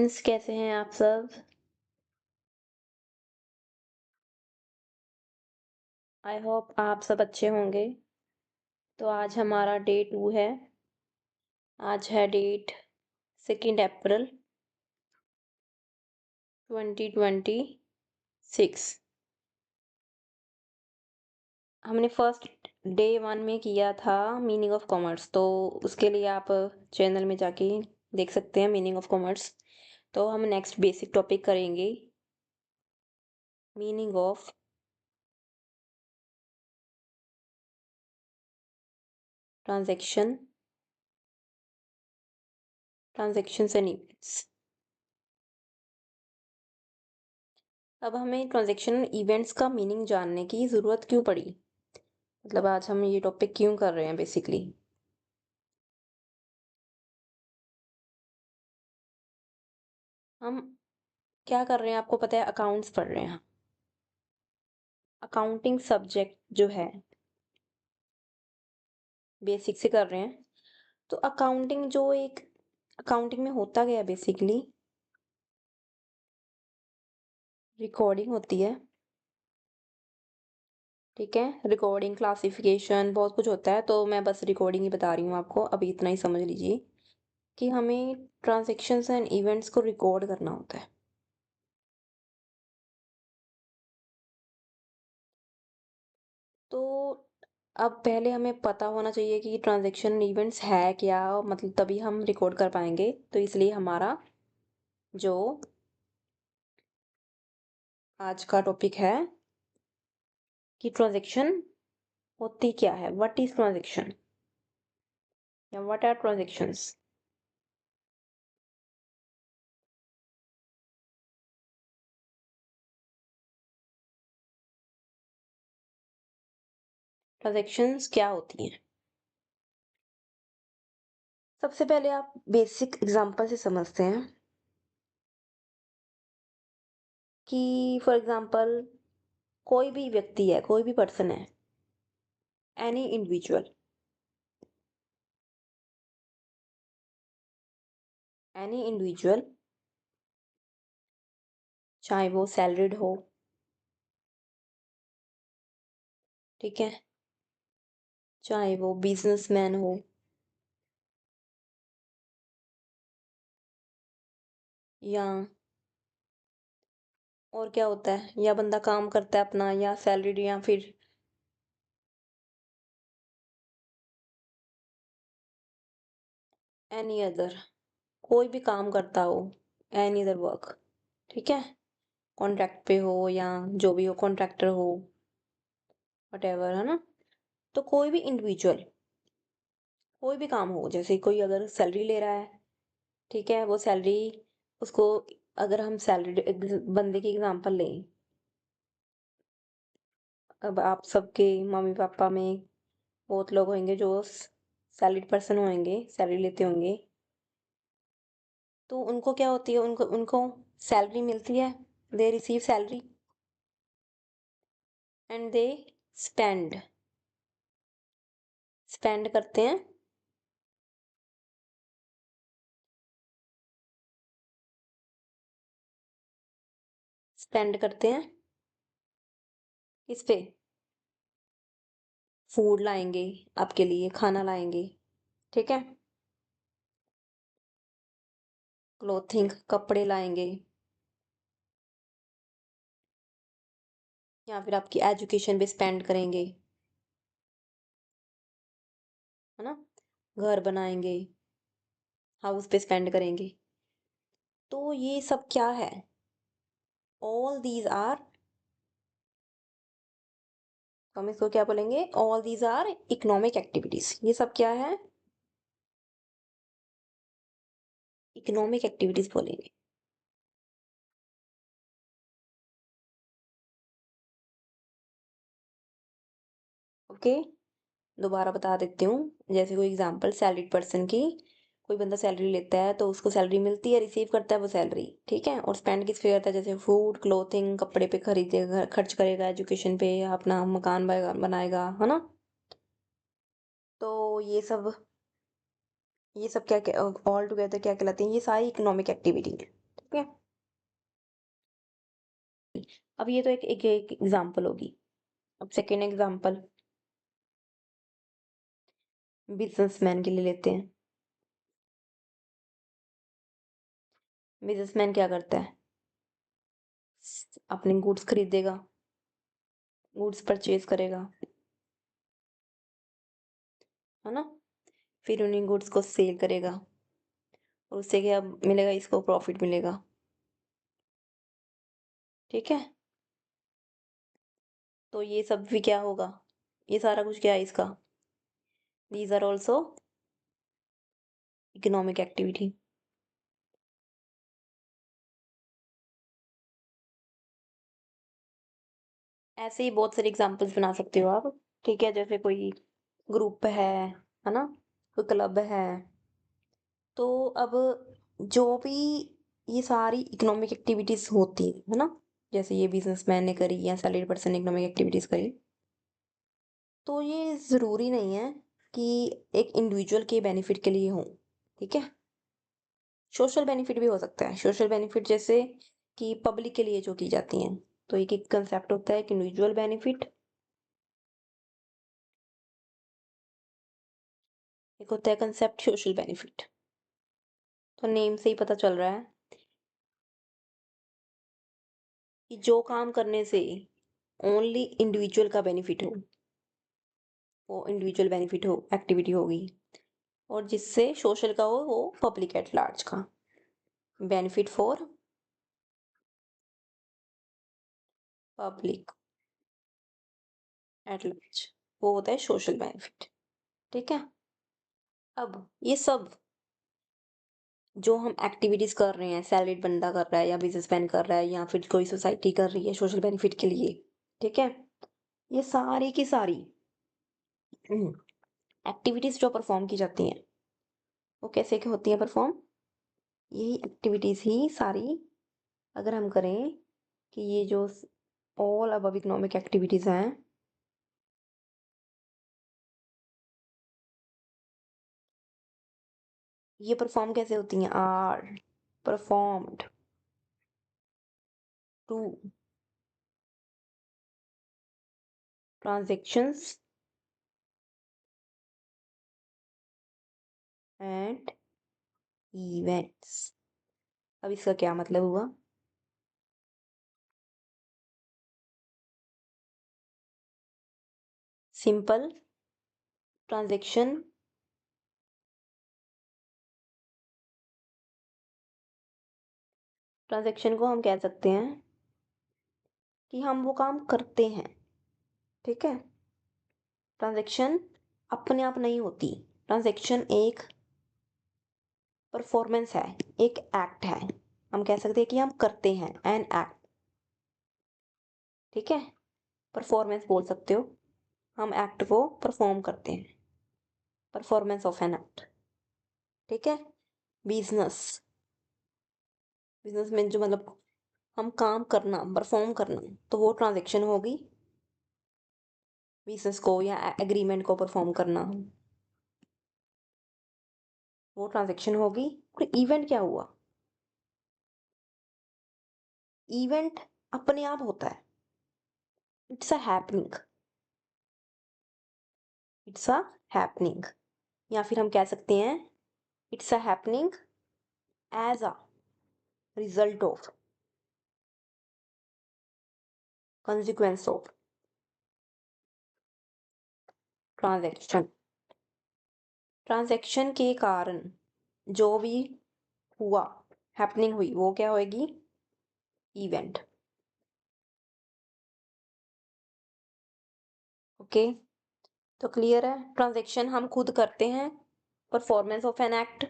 Friends, कैसे हैं आप सब? आई होप आप सब अच्छे होंगे। तो आज हमारा डे 2 है। आज है डेट 2 अप्रैल 2026। हमने फर्स्ट डे 1 में किया था मीनिंग ऑफ कॉमर्स, तो उसके लिए आप चैनल में जाके देख सकते हैं मीनिंग ऑफ कॉमर्स। तो हम नेक्स्ट बेसिक टॉपिक करेंगे, meaning of transaction, transactions and events. अब हमें ट्रांजैक्शन इवेंट्स का मीनिंग जानने की ज़रूरत क्यों पड़ी? मतलब आज हम ये टॉपिक क्यों कर रहे हैं बेसिकली? हम क्या कर रहे हैं आपको पता है? अकाउंट्स पढ़ रहे हैं। अकाउंटिंग सब्जेक्ट जो है बेसिक से कर रहे हैं। तो अकाउंटिंग में होता क्या है बेसिकली? रिकॉर्डिंग होती है, ठीक है? रिकॉर्डिंग, क्लासिफिकेशन बहुत कुछ होता है, तो मैं बस रिकॉर्डिंग ही बता रही हूँ आपको, अभी इतना ही समझ लीजिए कि हमें ट्रांज़ैक्शंस एंड इवेंट्स को रिकॉर्ड करना होता है। तो अब पहले हमें पता होना चाहिए कि ट्रांज़ैक्शन इवेंट्स है क्या? मतलब तभी हम रिकॉर्ड कर पाएँगे। तो इसलिए हमारा जो आज का टॉपिक है कि ट्रांज़ैक्शन होती क्या है? व्हाट इज़ ट्रांज़ैक्शन या व्हाट आर ट्रांज़ैक्शंस? ट्रांज़ैक्शंस क्या होती हैं? सबसे पहले आप बेसिक एग्ज़ाम्पल से समझते हैं कि फॉर एग्ज़ाम्पल कोई भी व्यक्ति है, कोई भी पर्सन है, एनी इंडिविजुअल, एनी इंडिविजुअल, चाहे वो सैलरीड हो, ठीक है? चाहे वो बिज़नेसमैन हो या और क्या होता है, या बंदा काम करता है अपना, या सैलरीड, या फिर एनी अदर, कोई भी काम करता हो, एनी अदर वर्क, ठीक है? कॉन्ट्रैक्ट पे हो या जो भी हो, कॉन्ट्रैक्टर हो, व्हाटएवर, है ना? तो कोई भी इंडिविजुअल, कोई भी काम हो, जैसे कोई अगर सैलरी ले रहा है, ठीक है? वो सैलरी उसको, अगर हम सैलरी बंदे की एग्जांपल लें, अब आप सबके मम्मी पापा में बहुत लोग होंगे जो सैलरीड पर्सन होंगे, सैलरी लेते होंगे। तो उनको क्या होती है, उनको उनको सैलरी मिलती है, they receive salary and they spend, spend करते हैं, स्पेंड करते हैं किस पे? फूड लाएंगे, आपके लिए खाना लाएंगे, ठीक है? क्लोथिंग, कपड़े लाएंगे, या फिर आपकी एजुकेशन पे स्पेंड करेंगे, है ना? घर बनाएंगे, हाउस पे स्पेंड करेंगे। तो ये सब क्या है? ऑल दीज आर, तो हम इसको क्या बोलेंगे? All these are economic activities. ये सब क्या है? इकोनॉमिक एक्टिविटीज बोलेंगे। ओके, दोबारा बता देती हूँ। जैसे कोई एग्जांपल सैलरीड पर्सन की, कोई बंदा सैलरी लेता है तो उसको सैलरी मिलती है, रिसीव करता है वो सैलरी, ठीक है? और स्पेंड किस पे करता है? जैसे फूड, क्लोथिंग, कपड़े पे खरीदेगा, खर्च करेगा, एजुकेशन पे, अपना मकान बनाएगा, है ना? तो ये सब क्या क्या ऑल टुगेदर क्या कहलाती हैं? ये सारी इकोनॉमिक एक्टिविटी है, ठीक है। अब ये तो एक एग्जांपल होगी। अब सेकंड एग्जांपल बिजनेसमैन के लिए लेते हैं। बिजनेसमैन क्या करता है? अपने गुड्स खरीदेगा, गुड्स परचेज करेगा, है ना? फिर उन्हीं गुड्स को सेल करेगा और उससे क्या मिलेगा? इसको प्रॉफिट मिलेगा। ठीक है। तो ये सब भी क्या होगा? ये सारा कुछ क्या है इसका? These are also economic activity. ऐसे ही बहुत सारे एग्जांपल्स बना सकते हो आप। ठीक है, जैसे कोई ग्रुप है ना? कोई क्लब है। तो अब जो भी ये सारी इकोनॉमिक एक्टिविटीज होती है ना? जैसे ये बिजनेसमैन ने करी या सैलरी पर्सन ने इकोनॉमिक एक्टिविटीज करी, तो ये जरूरी नहीं है कि एक इंडिविजुअल के बेनिफिट के लिए हो। ठीक है। सोशल बेनिफिट भी हो सकता है। सोशल बेनिफिट जैसे कि पब्लिक के लिए जो की जाती हैं। तो एक कंसेप्ट होता है कि इंडिविजुअल बेनिफिट, एक होता है कंसेप्ट सोशल बेनिफिट। तो नेम से ही पता चल रहा है कि जो काम करने से ओनली इंडिविजुअल का बेनिफिट हो, वो इंडिविजुअल बेनिफिट हो एक्टिविटी होगी। और जिससे सोशल का हो, वो पब्लिक एट लार्ज का benefit for public at large, वो होता है सोशल बेनिफिट। ठीक है। अब ये सब जो हम एक्टिविटीज कर रहे हैं, सैलरीड बंदा कर रहा है या बिजनेसमैन कर रहा है या फिर कोई सोसाइटी कर रही है सोशल बेनिफिट के लिए, ठीक है, ये सारी की सारी एक्टिविटीज जो परफॉर्म की जाती हैं, वो कैसे के होती हैं परफॉर्म? यही एक्टिविटीज ही सारी अगर हम करें कि ये जो ऑल अबव इकोनॉमिक एक्टिविटीज हैं, ये परफॉर्म कैसे होती हैं? Are performed to transactions and events. अब इसका क्या मतलब हुआ? सिंपल ट्रांजैक्शन ट्रांजैक्शन को हम कह सकते हैं कि हम वो काम करते हैं। ठीक है। ट्रांजैक्शन अपने आप नहीं होती। ट्रांजैक्शन एक परफॉर्मेंस है, एक एक्ट है। हम कह सकते हैं कि हम करते हैं एन एक्ट। ठीक है। परफॉर्मेंस बोल सकते हो। हम एक्ट को परफॉर्म करते हैं, परफॉर्मेंस ऑफ एन एक्ट। ठीक है। बिजनेस, बिजनेस में जो मतलब हम काम करना, परफॉर्म करना, तो वो ट्रांजैक्शन होगी। बिजनेस को या एग्रीमेंट को परफॉर्म करना, वो ट्रांजैक्शन होगी। और इवेंट क्या हुआ? इवेंट अपने आप होता है। It's a happening, it's a happening. या फिर हम कह सकते हैं it's a happening as a result of, consequence of transaction. Transaction के कारण जो भी हुआ, हैपनिंग हुई, वो क्या होएगी? इवेंट। ओके। तो क्लियर है, ट्रांजैक्शन हम खुद करते हैं, परफॉर्मेंस ऑफ एन एक्ट।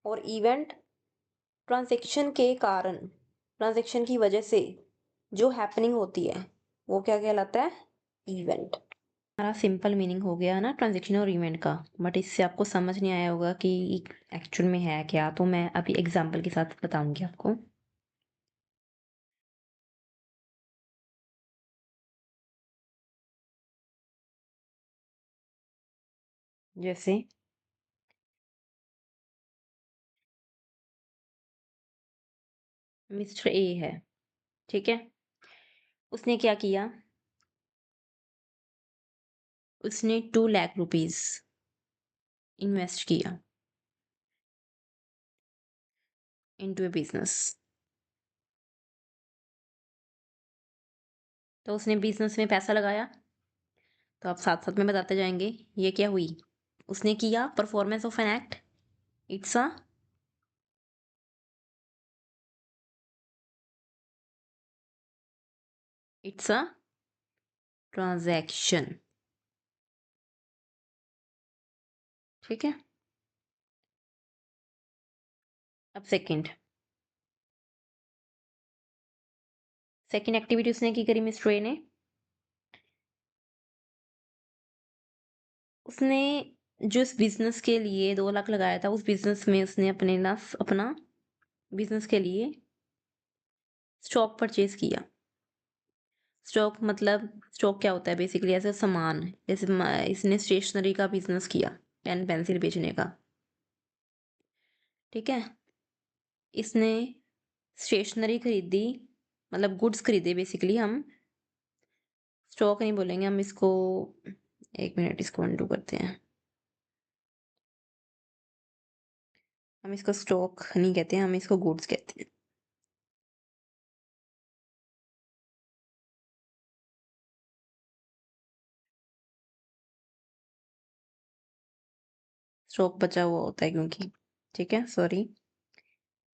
और इवेंट ट्रांजैक्शन के कारण, ट्रांजैक्शन की वजह से जो हैपनिंग होती है, वो क्या कहलाता है? इवेंट। हमारा सिंपल मीनिंग हो गया ना ट्रांजैक्शन और इवेंट का। बट इससे आपको समझ नहीं आया होगा कि एक्चुअल में है क्या, तो मैं अभी एग्जांपल के साथ बताऊंगी आपको। जैसे मिस्टर ए है, ठीक है? उसने क्या किया? उसने 2 लाख रुपीज़ इन्वेस्ट किया इंटू अ बिज़नेस। तो उसने बिज़नेस में पैसा लगाया, तो आप साथ-साथ में बताते जाएँगे, ये क्या हुई? उसने किया performance of an act, it's a it's a transaction, ठीक है? अब सेकंड एक्टिविटी उसने की करी मिस्टर ए ने, उसने जो इस बिज़नेस के लिए 2 लाख लगाया था, उस बिज़नेस में उसने अपना बिज़नेस के लिए स्टॉक परचेज़ किया। स्टॉक क्या होता है बेसिकली ऐसा सामान, जैसे इसने स्टेशनरी का बिज़नेस किया, पेन पेंसिल बेचने का, ठीक है? इसने स्टेशनरी खरीदी, मतलब गुड्स खरीदे बेसिकली हम, स्टॉक नहीं बोलेंगे हम इसको, 1 मिनट इसको अनडू करते हैं। हम इसको स्टॉक नहीं कहते हैं, हम इसको गुड्स कहते हैं। स्टॉक बचा हुआ होता है क्योंकि, ठीक है? सॉरी।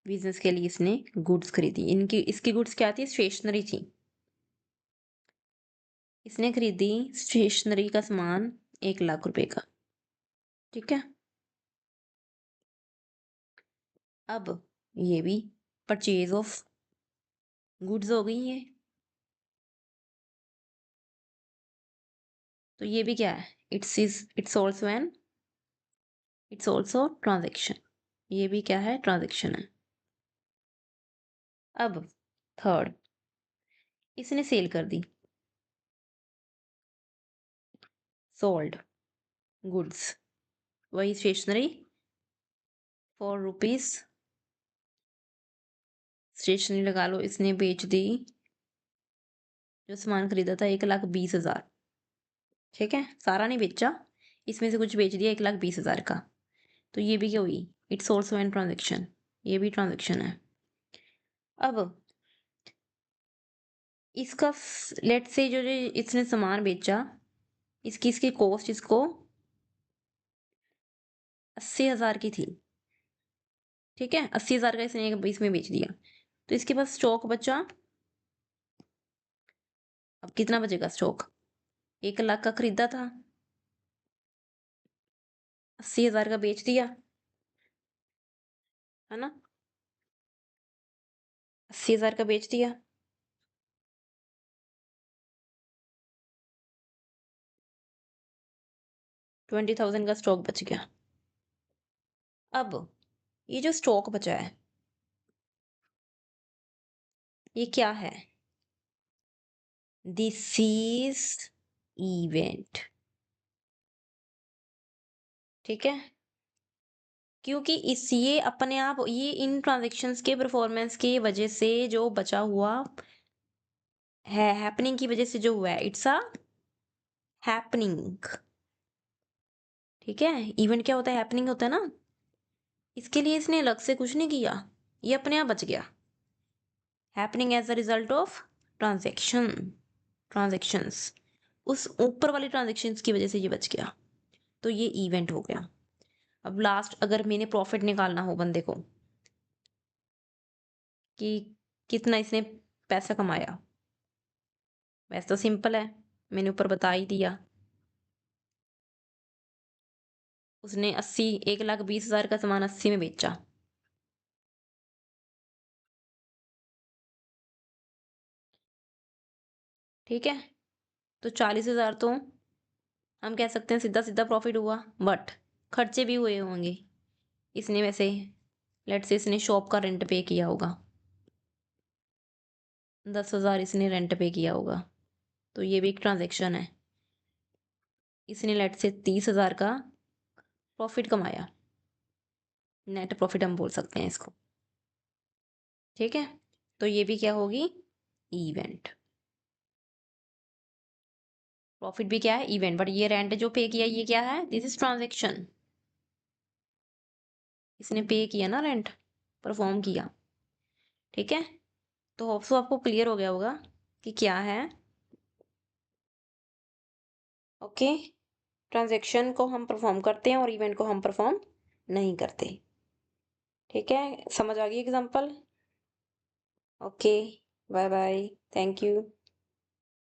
बिज़नेस के लिए इसने गुड्स खरीदी। इसकी गुड्स क्या थी? स्टेशनरी थी। इसने खरीदी स्टेशनरी का सामान 1 लाख रुपए का, ठीक है? अब ये भी परचेज़ ऑफ गुड्स हो गई हैं। तो ये भी क्या है? It's also transaction. ये भी क्या है? ट्रांज़ैक्शन है। अब थर्ड, इसने सेल कर दी, सोल्ड गुड्स, वही स्टेशनरी फॉर रुपीज़, स्टेशनरी लगा लो, इसने बेच दी, जो सामान खरीदा था 1,20,000, ठीक है? सारा नहीं बेचा, इसमें से कुछ बेच दिया 1,20,000 का। तो ये भी क्या हुई? It's also an transaction. ये भी ट्रांज़ैक्शन है। अब इसका लेट्स से जो इसने सामान बेचा, इसकी कॉस्ट इसको 80,000 की थी, ठीक है? 80,000 का इसने इसमें बेच दिया। तो इसके पास स्टॉक बचा, अब कितना बचेगा स्टॉक? 1 लाख का खरीदा था, 80,000 का बेच दिया, है ना? 80,000 का बेच दिया, 20,000 का स्टॉक बच गया। अब ये जो स्टॉक बचा है, ये क्या है? दिस इज इवेंट, ठीक है? क्योंकि इस ये अपने आप ये इन ट्रांजैक्शंस के परफॉर्मेंस की वजह से जो बचा हुआ है, हैपनिंग की वजह से जो हुआ है, इट्स अ हैपनिंग, ठीक है? इवेंट क्या होता है? हैपनिंग होता है ना? इसके लिए इसने अलग से कुछ नहीं किया, ये अपने आप बच गया। Happening as a result of transactions, उस ऊपर वाली ट्रांजैक्शंस की वजह से ये बच गया, तो ये इवेंट हो गया। अब लास्ट अगर मैंने प्रॉफिट निकालना हो बंदे को कि कितना इसने पैसा कमाया, वैसे तो सिंपल है, मैंने ऊपर बता ही दिया। उसने 1,20,000 का सामान 80 में बेचा, ठीक है? तो 40,000 तो हम कह सकते हैं सीधा सीधा प्रॉफिट हुआ, बट खर्चे भी हुए होंगे। इसने वैसे लेट्स से इसने शॉप का रेंट पे किया होगा, 10,000 इसने रेंट पे किया होगा, तो ये भी एक ट्रांजैक्शन है। इसने लेट्स से 30,000 का प्रॉफिट कमाया, नेट प्रॉफिट हम बोल सकते हैं इसको, ठीक है? तो ये भी क्या होगी, इवेंट। प्रॉफिट भी क्या है, इवेंट। बट ये रेंट जो पे किया ये क्या है, दिस इज ट्रांजेक्शन। इसने पे किया ना रेंट, परफॉर्म किया। ठीक है, तो होप सो आपको क्लियर हो गया होगा कि क्या है। ओके, ट्रांजेक्शन को हम परफॉर्म करते हैं और इवेंट को हम परफॉर्म नहीं करते। ठीक है, समझ आ गई example. Okay, bye bye, thank you.